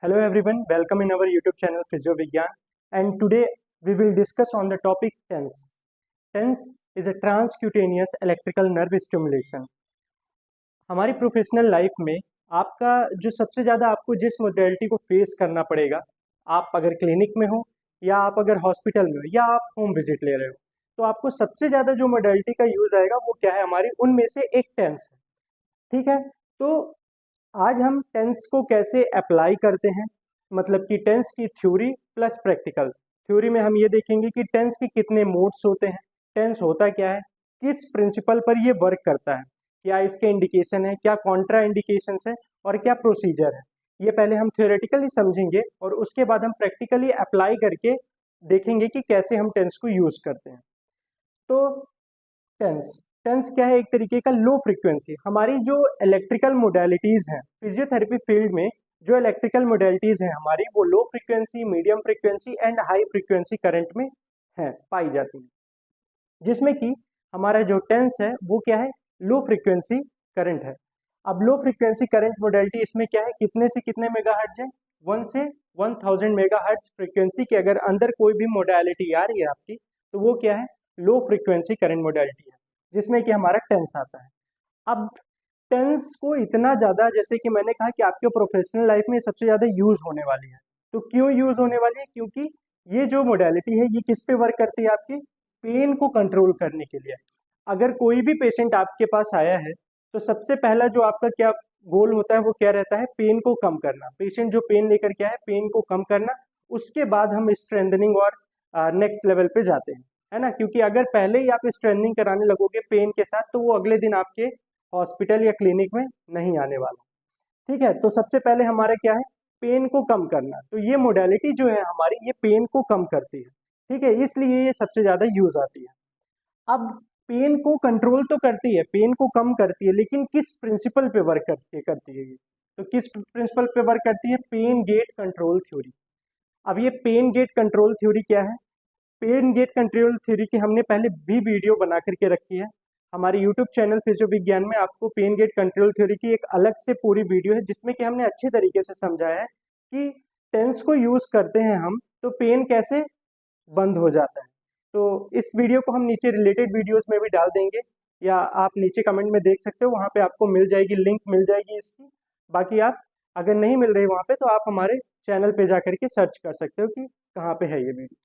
Hello everyone, welcome in our YouTube channel Physio Vigyan, and today we will discuss on the topic TENS. TENS is a transcutaneous electrical nerve stimulation. हमारी professional life में आपका जो सबसे ज़्यादा आपको जिस modality को face करना पड़ेगा, आप अगर क्लिनिक में हो या आप अगर हॉस्पिटल में हो या आप होम विजिट ले रहे हो, तो आपको सबसे ज़्यादा जो मोडेलिटी का यूज़ आएगा वो क्या है, हमारी उनमें से एक टेंस है। ठीक है, तो आज हम टेंस को कैसे अप्लाई करते हैं, मतलब कि टेंस की थ्योरी प्लस प्रैक्टिकल। थ्योरी में हम ये देखेंगे कि टेंस के कितने मोड्स होते हैं, टेंस होता क्या है, किस प्रिंसिपल पर ये वर्क करता है, क्या इसके इंडिकेशन है, क्या कॉन्ट्रा इंडिकेशंस है और क्या प्रोसीजर है। ये पहले हम थ्योरेटिकली समझेंगे और उसके बाद हम प्रैक्टिकली अप्लाई करके देखेंगे कि कैसे हम टेंस को यूज करते हैं। तो टेंस टेंस क्या है, एक तरीके का लो फ्रीक्वेंसी। हमारी जो इलेक्ट्रिकल मोडेलिटीज हैं फिजियोथेरेपी फील्ड में, जो इलेक्ट्रिकल मोडेलिटीज हैं हमारी, वो low frequency, medium frequency and high frequency current में है पाई जाती है, जिसमें कि हमारा जो टेंस है वो क्या है, लो फ्रीक्वेंसी करंट है। अब लो फ्रीक्वेंसी करंट मोडेलिटी इसमें क्या है, कितने से कितने मेगाहर्ट्ज है, 1 से 1000 मेगाहर्ट्ज फ्रीक्वेंसी के अगर अंदर कोई भी मोडेलिटी आ रही है आपकी, तो वो क्या है, लो फ्रीक्वेंसी करंट मोडेलिटी है, जिसमें कि हमारा टेंस आता है। अब टेंस को इतना ज़्यादा, जैसे कि मैंने कहा कि आपके प्रोफेशनल लाइफ में सबसे ज़्यादा यूज होने वाली है। तो क्यों यूज होने वाली है, क्योंकि ये जो मोडेलिटी है ये किस पे वर्क करती है, आपकी पेन को कंट्रोल करने के लिए। अगर कोई भी पेशेंट आपके पास आया है, तो सबसे पहला जो आपका क्या गोल होता है वो क्या रहता है, पेन को कम करना। पेशेंट जो पेन लेकर के आए, पेन को कम करना, उसके बाद हम स्ट्रेंथनिंग और नेक्स्ट लेवल पे जाते हैं, है ना। क्योंकि अगर पहले ही आप स्ट्रेंथनिंग कराने लगोगे पेन के साथ, तो वो अगले दिन आपके हॉस्पिटल या क्लिनिक में नहीं आने वाला। ठीक है, तो सबसे पहले हमारा क्या है, पेन को कम करना। तो ये मोडेलिटी जो है हमारी, ये पेन को कम करती है। ठीक है, इसलिए ये सबसे ज़्यादा यूज आती है। अब पेन को कंट्रोल तो करती है, पेन को कम करती है, लेकिन किस प्रिंसिपल पे वर्क करती है ये, तो किस प्रिंसिपल पे वर्क करती है, पेन गेट कंट्रोल थ्योरी। अब ये पेन गेट कंट्रोल थ्योरी क्या है, पेन गेट कंट्रोल थ्योरी की हमने पहले भी वीडियो बना करके रखी है हमारे यूट्यूब चैनल फिजियो विज्ञान में। आपको पेन गेट कंट्रोल थ्योरी की एक अलग से पूरी वीडियो है, जिसमें कि हमने अच्छे तरीके से समझाया है कि टेंस को यूज करते हैं हम तो पेन कैसे बंद हो जाता है। तो इस वीडियो को हम नीचे रिलेटेड वीडियोस में भी डाल देंगे, या आप नीचे कमेंट में देख सकते हो, वहाँ पे आपको मिल जाएगी, लिंक मिल जाएगी इसकी। बाकी आप अगर नहीं मिल रही वहाँ पे, तो आप हमारे चैनल पे जा करके सर्च कर सकते हो कि कहाँ पे है ये वीडियो।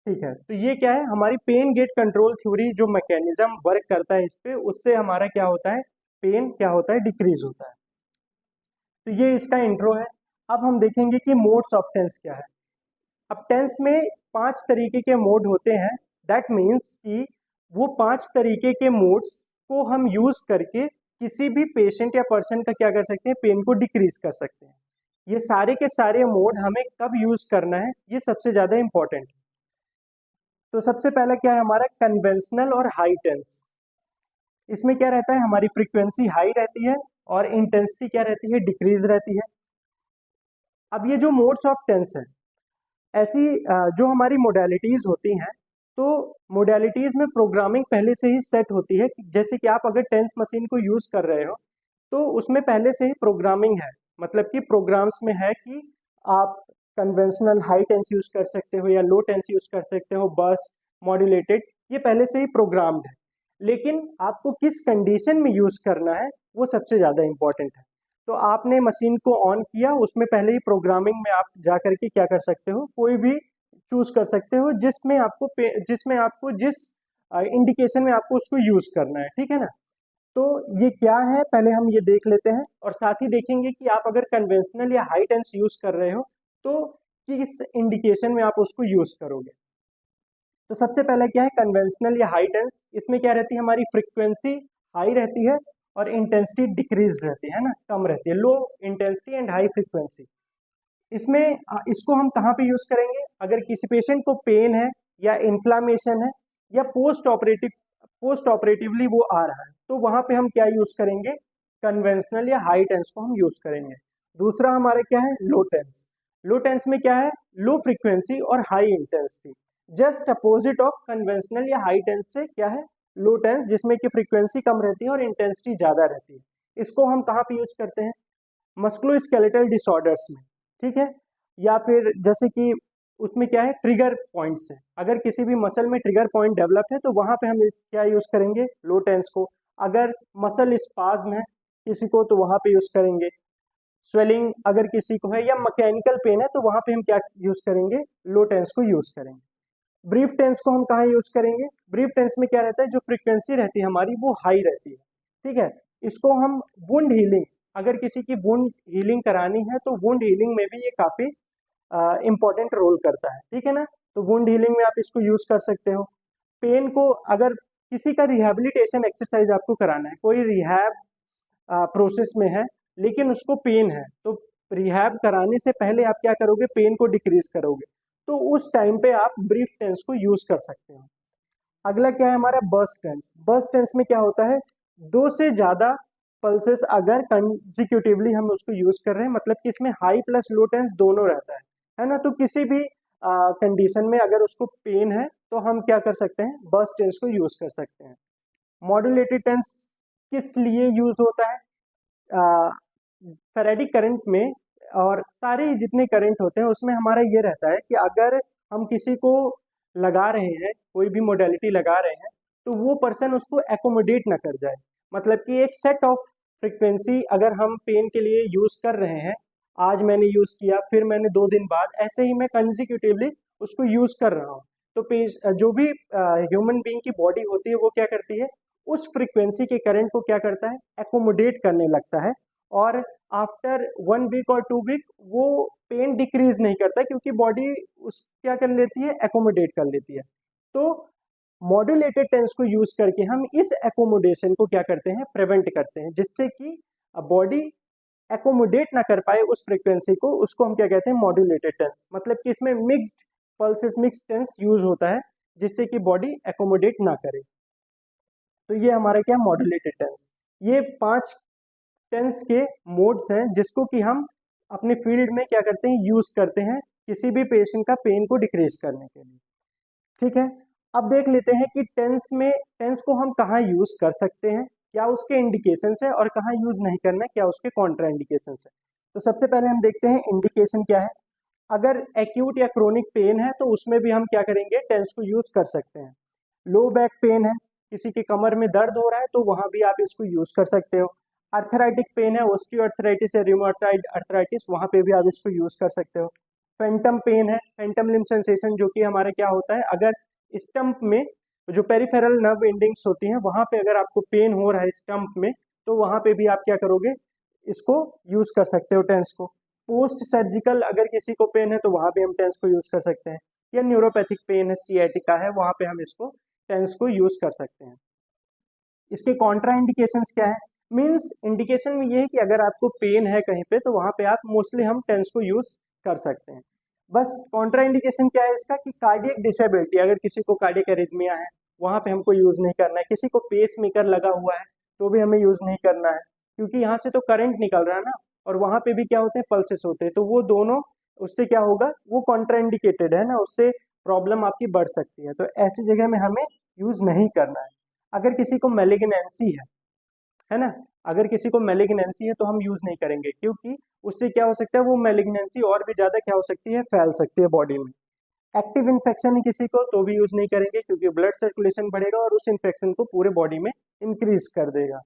ठीक है, तो ये क्या है, हमारी पेन गेट कंट्रोल थ्योरी जो मैकेनिज्म वर्क करता है इस पे, उससे हमारा क्या होता है, पेन क्या होता है, डिक्रीज होता है। तो ये इसका इंट्रो है। अब हम देखेंगे कि मोड्स ऑफ टेंस क्या है। अब टेंस में 5 तरीके के मोड होते हैं। दैट मीन्स कि वो 5 तरीके के मोड्स को हम यूज करके किसी भी पेशेंट या पर्सन का क्या कर सकते हैं, पेन को डिक्रीज कर सकते हैं। ये सारे के सारे मोड हमें कब यूज करना है, ये सबसे ज्यादा इंपॉर्टेंट है। तो सबसे पहला क्या है हमारा, कन्वेंशनल और हाई टेंस। इसमें क्या रहता है, हमारी फ्रीक्वेंसी हाई रहती है और इंटेंसिटी क्या रहती है, डिक्रीज रहती है। अब ये जो मोड्स ऑफ टेंस है, ऐसी जो हमारी मोडेलिटीज होती हैं, तो मोडेलिटीज में प्रोग्रामिंग पहले से ही सेट होती है। जैसे कि आप अगर टेंस मशीन को यूज कर रहे हो, तो उसमें पहले से ही प्रोग्रामिंग है, मतलब कि प्रोग्राम्स में है कि आप कन्वेंशनल हाई टेंस यूज कर सकते हो या लो टेंस यूज कर सकते हो, बस मॉड्यूलेटेड, ये पहले से ही प्रोग्राम्ड है। लेकिन आपको किस कंडीशन में यूज करना है, वो सबसे ज्यादा इंपॉर्टेंट है। तो आपने मशीन को ऑन किया, उसमें पहले ही प्रोग्रामिंग में आप जा करके क्या कर सकते हो, कोई भी चूज कर सकते हो जिसमें आपको जिस इंडिकेशन में आपको उसको यूज करना है। ठीक है ना। तो ये क्या है, पहले हम ये देख लेते हैं, और साथ ही देखेंगे कि आप अगर कन्वेंशनल या हाई टेंस यूज कर रहे हो, तो किस इंडिकेशन में आप उसको यूज करोगे। तो सबसे पहले क्या है, कन्वेंशनल या हाई टेंस। इसमें क्या रहती है, हमारी फ्रीक्वेंसी हाई रहती है और इंटेंसिटी डिक्रीज रहती है ना, कम रहती है, low intensity and high frequency. इसमें इसको हम कहाँ पे यूज करेंगे, अगर किसी पेशेंट को पेन है या इन्फ्लामेशन है या पोस्ट ऑपरेटिवली वो आ रहा है, तो वहां पे हम क्या यूज करेंगे, कन्वेंशनल या हाई टेंस को हम यूज करेंगे। दूसरा हमारा क्या है, लो टेंस। लो टेंस में क्या है, लो फ्रीक्वेंसी और high intensity, just opposite of conventional या हाई टेंस से क्या है, लो टेंस, जिसमें कि फ्रीक्वेंसी कम रहती है और इंटेंसिटी ज्यादा रहती है। इसको हम कहाँ पे यूज करते हैं, मस्कुलोस्केलेटल डिसऑर्डर्स में। ठीक है। या फिर जैसे कि उसमें क्या है, ट्रिगर पॉइंट्स है, अगर किसी भी मसल में ट्रिगर पॉइंट डेवलप है तो वहां पे हम क्या यूज करेंगे, लो टेंस को। अगर मसल स्पाज्म है किसी को तो वहां पे यूज करेंगे। स्वेलिंग अगर किसी को है या मैकेनिकल पेन है तो वहां पे हम क्या यूज करेंगे, लो टेंस को यूज करेंगे। ब्रीफ टेंस को हम कहाँ यूज करेंगे, ब्रीफ टेंस में क्या रहता है, जो फ्रीक्वेंसी रहती है हमारी वो हाई रहती है। ठीक है, इसको हम वुंड हीलिंग, अगर किसी की वुंड हीलिंग करानी है तो वुंड हीलिंग में भी ये काफी इंपॉर्टेंट रोल करता है। ठीक है ना, तो वुंड हीलिंग में आप इसको यूज कर सकते हो। पेन को अगर किसी का रिहैबिलिटेशन एक्सरसाइज आपको कराना है, कोई रिहैब प्रोसेस में है लेकिन उसको पेन है, तो रिहैब कराने से पहले आप क्या करोगे, पेन को डिक्रीज करोगे, तो उस टाइम पे आप ब्रीफ टेंस को यूज कर सकते हो। अगला क्या है हमारा, बर्स्ट टेंस। बर्स्ट टेंस में क्या होता है, दो से ज्यादा पल्सेस अगर कंसिक्यूटिवली हम उसको यूज कर रहे हैं, मतलब कि इसमें हाई प्लस लो टेंस दोनों रहता है ना। तो किसी भी कंडीशन में अगर उसको पेन है तो हम क्या कर सकते हैं, बर्स्ट टेंस को यूज कर सकते हैं। मॉड्यूलेटेड टेंस किस लिए यूज होता है, फेरेडिक करंट में और सारे जितने करंट होते हैं उसमें हमारा ये रहता है कि अगर हम किसी को लगा रहे हैं, कोई भी मोडेलिटी लगा रहे हैं, तो वो पर्सन उसको एकोमोडेट ना कर जाए। मतलब कि एक सेट ऑफ फ्रिक्वेंसी अगर हम पेन के लिए यूज कर रहे हैं, आज मैंने यूज किया फिर मैंने 2 दिन बाद, ऐसे ही मैं कंजिक्यूटिवली उसको यूज कर रहा हूँ। तो पेज जो भी ह्यूमन बीइंग की बॉडी होती है वो क्या करती है, उस फ्रिक्वेंसी के करंट को क्या करता है, एकोमोडेट करने लगता है। और आफ्टर 1 वीक और 2 वीक वो पेन डिक्रीज नहीं करता क्योंकि बॉडी उस क्या कर लेती है, एकोमोडेट कर लेती है। तो मॉड्यूलेटेड टेंस को यूज करके हम इस एकोमोडेशन को क्या करते हैं, प्रिवेंट करते हैं, जिससे कि बॉडी एकोमोडेट ना कर पाए उस फ्रीक्वेंसी को, उसको हम क्या कहते हैं, मॉड्यूलेटेड टेंस। मतलब कि इसमें mixed pulses, mixed tense use होता है जिससे कि बॉडी एकोमोडेट ना करे। तो ये हमारा क्या, मॉड्यूलेटेड टेंस। ये 5 टेंस के मोड्स हैं जिसको कि हम अपने फील्ड में क्या करते हैं, यूज करते हैं किसी भी पेशेंट का पेन को डिक्रीज करने के लिए। ठीक है, अब देख लेते हैं कि टेंस को हम कहाँ यूज कर सकते हैं, क्या उसके इंडिकेशन है, और कहाँ यूज नहीं करना है, क्या उसके कॉन्ट्रा इंडिकेशन है। तो सबसे पहले हम देखते हैं इंडिकेशन क्या है। अगर एक्यूट या क्रोनिक पेन है तो उसमें भी हम क्या करेंगे, टेंस को यूज कर सकते हैं। लो बैक पेन है, किसी की कमर में दर्द हो रहा है तो वहां भी आप इसको यूज कर सकते हो। अर्थराइटिक पेन है, ऑस्टियोआर्थराइटिस या रूमेटॉइड अर्थराइटिस, वहां पे भी आप इसको यूज कर सकते हो। फैंटम पेन है, फैंटम लिम्ब सेंसेशन, जो कि हमारा क्या होता है, अगर स्टंप में जो पेरिफेरल नर्व एंडिंग्स होती हैं वहां पे अगर आपको पेन हो रहा है स्टंप में, तो वहां पे भी आप क्या करोगे, इसको यूज कर सकते हो टेंस को। पोस्ट सर्जिकल अगर किसी को पेन है तो वहां पे हम टेंस को यूज कर सकते हैं। या न्यूरोपैथिक पेन है, सियाटिका है, वहां पे हम इसको टेंस को यूज कर सकते हैं। इसके कॉन्ट्रा इंडिकेशंस क्या है, मीन्स इंडिकेशन में ये है कि अगर आपको पेन है कहीं पे तो वहां पे आप मोस्टली हम टेंस को यूज कर सकते हैं। बस कॉन्ट्रा इंडिकेशन क्या है इसका, कि कार्डियक डिसेबिलिटी, अगर किसी को कार्डियक एरिथमिया है वहां पे हमको यूज नहीं करना है। किसी को पेस मेकर लगा हुआ है तो भी हमें यूज नहीं करना है, क्योंकि यहाँ से तो करंट निकल रहा है ना, और वहां पे भी क्या होते हैं, पल्सेस होते हैं, तो वो दोनों, उससे क्या होगा, वो कॉन्ट्रा इंडिकेटेड है ना, उससे प्रॉब्लम आपकी बढ़ सकती है, तो ऐसी जगह में हमें यूज नहीं करना है। अगर किसी को मेलिग्नेंसी है ना, अगर किसी को मेलिग्नेंसी है तो हम यूज नहीं करेंगे, क्योंकि उससे क्या हो सकता है, वो मेलिग्नेंसी और भी ज्यादा क्या हो सकती है, फैल सकती है बॉडी में। एक्टिव इन्फेक्शन है किसी को तो भी यूज नहीं करेंगे, क्योंकि ब्लड सर्कुलेशन बढ़ेगा और उस इन्फेक्शन को पूरे बॉडी में इंक्रीज कर देगा।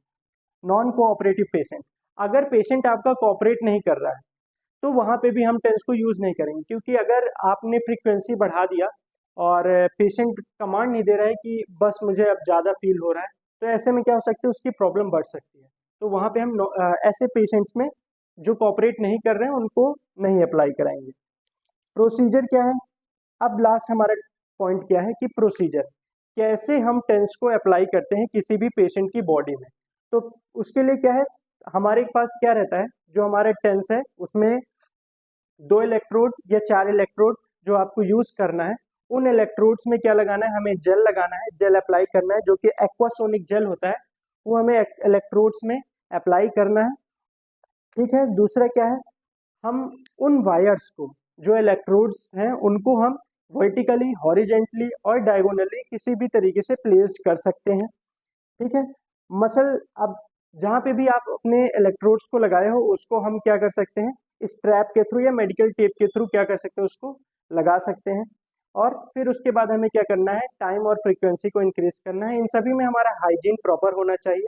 नॉन कोऑपरेटिव पेशेंट, अगर पेशेंट आपका कोऑपरेट नहीं कर रहा है तो वहां पे भी हम टेंस को यूज नहीं करेंगे, क्योंकि अगर आपने फ्रीक्वेंसी बढ़ा दिया और पेशेंट कमांड नहीं दे रहा है कि बस मुझे अब ज़्यादा फील हो रहा है, तो ऐसे में क्या हो सकता है, उसकी प्रॉब्लम बढ़ सकती है। तो वहाँ पे हम ऐसे पेशेंट्स में जो कोऑपरेट नहीं कर रहे हैं उनको नहीं अप्लाई कराएंगे। प्रोसीजर क्या है, अब लास्ट हमारा पॉइंट क्या है कि प्रोसीजर, कैसे हम टेंस को अप्लाई करते हैं किसी भी पेशेंट की बॉडी में। तो उसके लिए क्या है, हमारे पास क्या रहता है, जो हमारा टेंस है उसमें 2 इलेक्ट्रोड या 4 इलेक्ट्रोड जो आपको यूज करना है, उन इलेक्ट्रोड्स में क्या लगाना है, हमें जेल लगाना है, जेल अप्लाई करना है, जो कि एक्वासोनिक जेल होता है, वो हमें इलेक्ट्रोड्स में अप्लाई करना है। ठीक है, दूसरा क्या है, हम उन वायर्स को, जो इलेक्ट्रोड्स हैं उनको हम वर्टिकली, हॉरिजेंटली और डायगोनली किसी भी तरीके से प्लेस कर सकते हैं। ठीक है, मसल, अब जहाँ पे भी आप अपने इलेक्ट्रोड्स को लगाए हो उसको हम क्या कर सकते हैं, स्ट्रैप के थ्रू या मेडिकल टेप के थ्रू क्या कर सकते हैं, उसको लगा सकते हैं। और फिर उसके बाद हमें क्या करना है, टाइम और फ्रीक्वेंसी को इंक्रीज करना है। इन सभी में हमारा हाइजीन प्रॉपर होना चाहिए।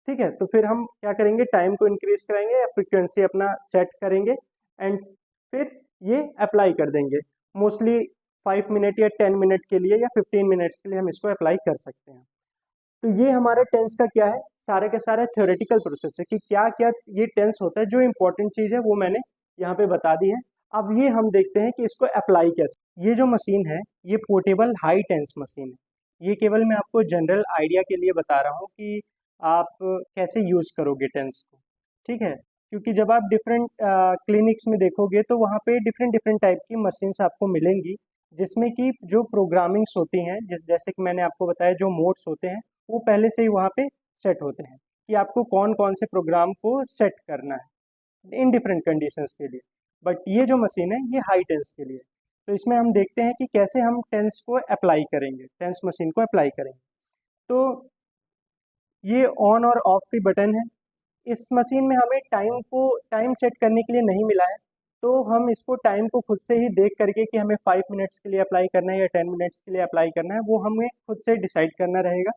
ठीक है, तो फिर हम क्या करेंगे, टाइम को इंक्रीज कराएंगे या फ्रीक्वेंसी अपना सेट करेंगे एंड फिर ये अप्लाई कर देंगे। मोस्टली 5 मिनट या 10 मिनट के लिए या 15 मिनट्स के लिए हम इसको अप्लाई कर सकते हैं। तो ये हमारे टेंस का क्या है, सारे का सारा थ्योरेटिकल प्रोसेस है कि क्या क्या ये टेंस होता है। जो इंपॉर्टेंट चीज़ है वो मैंने यहाँ पे बता दी है। अब ये हम देखते हैं कि इसको अप्लाई कैसे। ये जो मशीन है ये पोर्टेबल हाई टेंस मशीन है। ये केवल मैं आपको जनरल आइडिया के लिए बता रहा हूँ कि आप कैसे यूज़ करोगे टेंस को। ठीक है, क्योंकि जब आप डिफरेंट क्लिनिक्स में देखोगे तो वहाँ पे डिफरेंट डिफरेंट टाइप की मशीन्स आपको मिलेंगी, जिसमें कि जो प्रोग्रामिंग्स होती हैं, जैसे कि मैंने आपको बताया जो मोड्स होते हैं वो पहले से ही वहाँ पे सेट होते हैं कि आपको कौन कौन से प्रोग्राम को सेट करना है इन डिफरेंट कंडीशंस के लिए। बट ये जो मशीन है ये हाई टेंस के लिए। तो इसमें हम देखते हैं कि कैसे हम टेंस को अप्लाई करेंगे, टेंस मशीन को अप्लाई करेंगे। तो ये ऑन और ऑफ की बटन है। इस मशीन में हमें टाइम सेट करने के लिए नहीं मिला है, तो हम इसको टाइम को खुद से ही देख करके कि हमें 5 मिनट्स के लिए अप्लाई करना है या 10 मिनट्स के लिए अप्लाई करना है वो हमें खुद से डिसाइड करना रहेगा।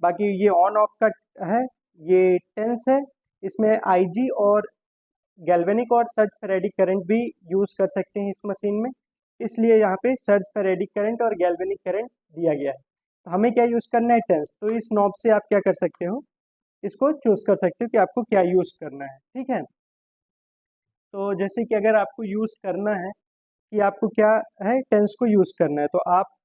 बाकी ये ऑन ऑफ का है, ये टेंस है। इसमें आईजी और गैल्वेनिक और सर्ज फेरेडिक करंट भी यूज़ कर सकते हैं इस मशीन में, इसलिए यहाँ पे सर्ज फेरेडिक करंट और गैल्वेनिक करंट दिया गया है। तो हमें क्या यूज़ करना है, टेंस। तो इस नॉब से आप क्या कर सकते हो, इसको चूज़ कर सकते हो कि आपको क्या यूज़ करना है। ठीक है, तो जैसे कि अगर आपको यूज़ करना है कि आपको क्या है, टेंस को यूज़ करना है, तो आप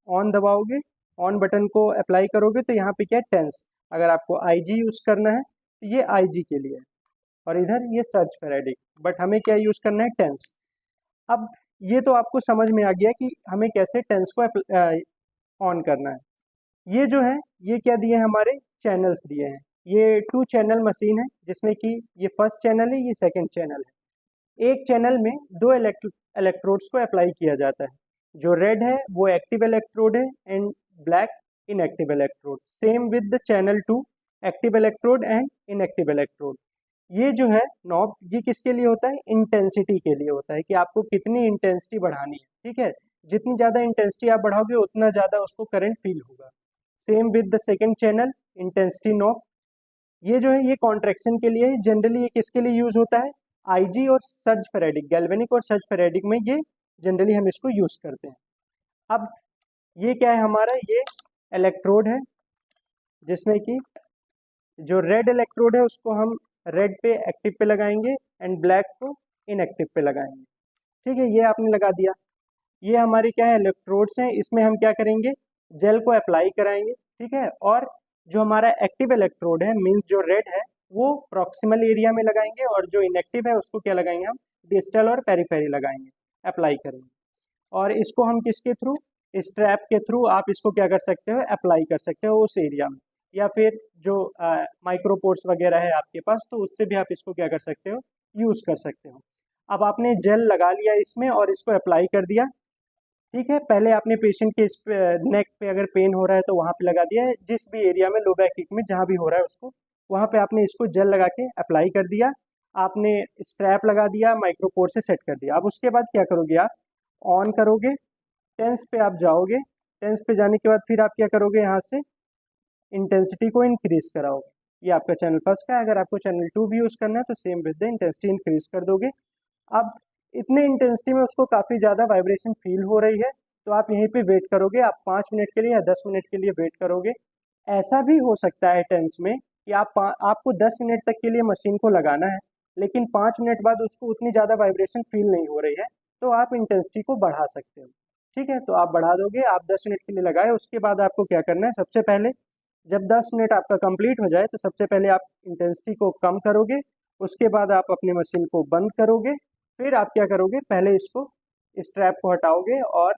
ऑन दबाओगे, ऑन बटन को अप्लाई करोगे तो यहाँ पे क्या है, टेंस। अगर आपको आईजी यूज़ करना है तो ये आईजी के लिए है और इधर ये सर्च फेरेडिक, बट हमें क्या यूज़ करना है, टेंस। अब ये तो आपको समझ में आ गया कि हमें कैसे टेंस को ऑन करना है। ये जो है ये क्या दिए हैं, हमारे चैनल्स दिए हैं। ये 2 चैनल मशीन है जिसमें कि ये फर्स्ट चैनल है, ये सेकंड चैनल है। एक चैनल में 2 इलेक्ट्रोड्स को अप्लाई किया जाता है। जो रेड है वो एक्टिव इलेक्ट्रोड है and black inactive electrode. Same with the channel 2 active electrode and inactive electrode. ये जो है नॉब ये किसके लिए होता है, इंटेंसिटी के लिए होता है कि आपको कितनी इंटेंसिटी बढ़ानी है। ठीक है, जितनी ज़्यादा इंटेंसिटी आप बढ़ाओगे उतना ज़्यादा उसको करंट फील होगा। Same with the second channel intensity knob. ये जो है ये कॉन्ट्रैक्शन के लिए है। जनरली ये किसके लिए यूज होता है, आईजी और सर्ज फेरेडिक, गैल्वेनिक और सर्ज फेरेडिक में ये जनरली हम इसको यूज करते हैं। अब ये क्या है हमारा, ये इलेक्ट्रोड है जिसमें कि जो रेड इलेक्ट्रोड है उसको हम रेड पे एक्टिव पे लगाएंगे एंड ब्लैक को इनएक्टिव पे लगाएंगे। ठीक है, ये आपने लगा दिया। ये हमारी क्या है, इलेक्ट्रोड्स हैं। इसमें हम क्या करेंगे, जेल को अप्लाई कराएंगे। ठीक है, और जो हमारा एक्टिव इलेक्ट्रोड है मींस जो रेड है वो प्रॉक्सिमल एरिया में लगाएंगे और जो इनएक्टिव है उसको क्या लगाएंगे, हम डिस्टल और पेरिफेरी लगाएंगे, अप्लाई करेंगे। और इसको हम किसके थ्रू, स्ट्रैप के थ्रू आप इसको क्या कर सकते हो, अप्लाई कर सकते हो उस एरिया में, या फिर जो माइक्रोपोर्स वगैरह है आपके पास तो उससे भी आप इसको क्या कर सकते हो, यूज़ कर सकते हो। अब आपने जेल लगा लिया इसमें और इसको अप्लाई कर दिया। ठीक है, पहले आपने पेशेंट के इस नेक पे अगर पेन हो रहा है तो वहाँ पे लगा दिया है, जिस भी एरिया में लो बैक किक में जहाँ भी हो रहा है उसको वहाँ पे आपने इसको जेल लगा के अप्लाई कर दिया। आपने स्ट्रैप लगा दिया, माइक्रोपोर से सेट कर दिया। अब उसके बाद क्या करोगे, आप ऑन करोगे, टेंस पे आप जाओगे। टेंस पे जाने के बाद फिर आप क्या करोगे, यहाँ से इंटेंसिटी को इंक्रीज कराओगे। ये आपका चैनल फर्स्ट का है। अगर आपको चैनल 2 भी यूज़ करना है तो same with the intensity increase कर दोगे। अब इतने इंटेंसिटी में उसको काफ़ी ज़्यादा वाइब्रेशन फील हो रही है तो आप यहीं पे वेट करोगे। आप 5 मिनट के लिए या 10 मिनट के लिए वेट करोगे। ऐसा भी हो सकता है टेंस में कि आपको 10 मिनट तक के लिए मशीन को लगाना है लेकिन 5 मिनट बाद उसको उतनी ज़्यादा वाइब्रेशन फील नहीं हो रही है तो आप इंटेंसिटी को बढ़ा सकते हो। ठीक है, तो आप बढ़ा दोगे। आप 10 मिनट के लिए लगाए, उसके बाद आपको क्या करना है, सबसे पहले जब 10 मिनट आपका कंप्लीट हो जाए तो सबसे पहले आप इंटेंसिटी को कम करोगे। उसके बाद आप अपने मशीन को बंद करोगे। फिर आप क्या करोगे, पहले इसको स्ट्रैप को हटाओगे और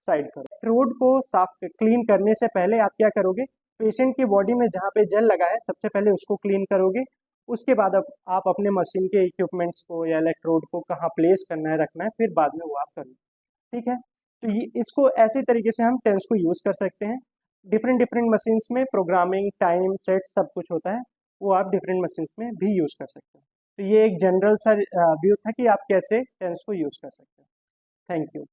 साइड करो। रोड को साफ क्लीन करने से पहले आप क्या करोगे, पेशेंट की बॉडी में जहाँ पे जेल लगा है सबसे पहले उसको क्लीन करोगे। उसके बाद आप अपने मशीन के इक्विपमेंट्स को या इलेक्ट्रोड को कहाँ प्लेस करना है, रखना है, फिर बाद में वो आप करोगे। ठीक है, तो ये इसको ऐसे तरीके से हम टेंस को यूज़ कर सकते हैं। डिफरेंट डिफरेंट मशीन्स में प्रोग्रामिंग, टाइम सेट सब कुछ होता है, वो आप डिफरेंट मशीन्स में भी यूज़ कर सकते हैं। तो ये एक जनरल सा व्यू था कि आप कैसे टेंस को यूज़ कर सकते हैं। Thank you.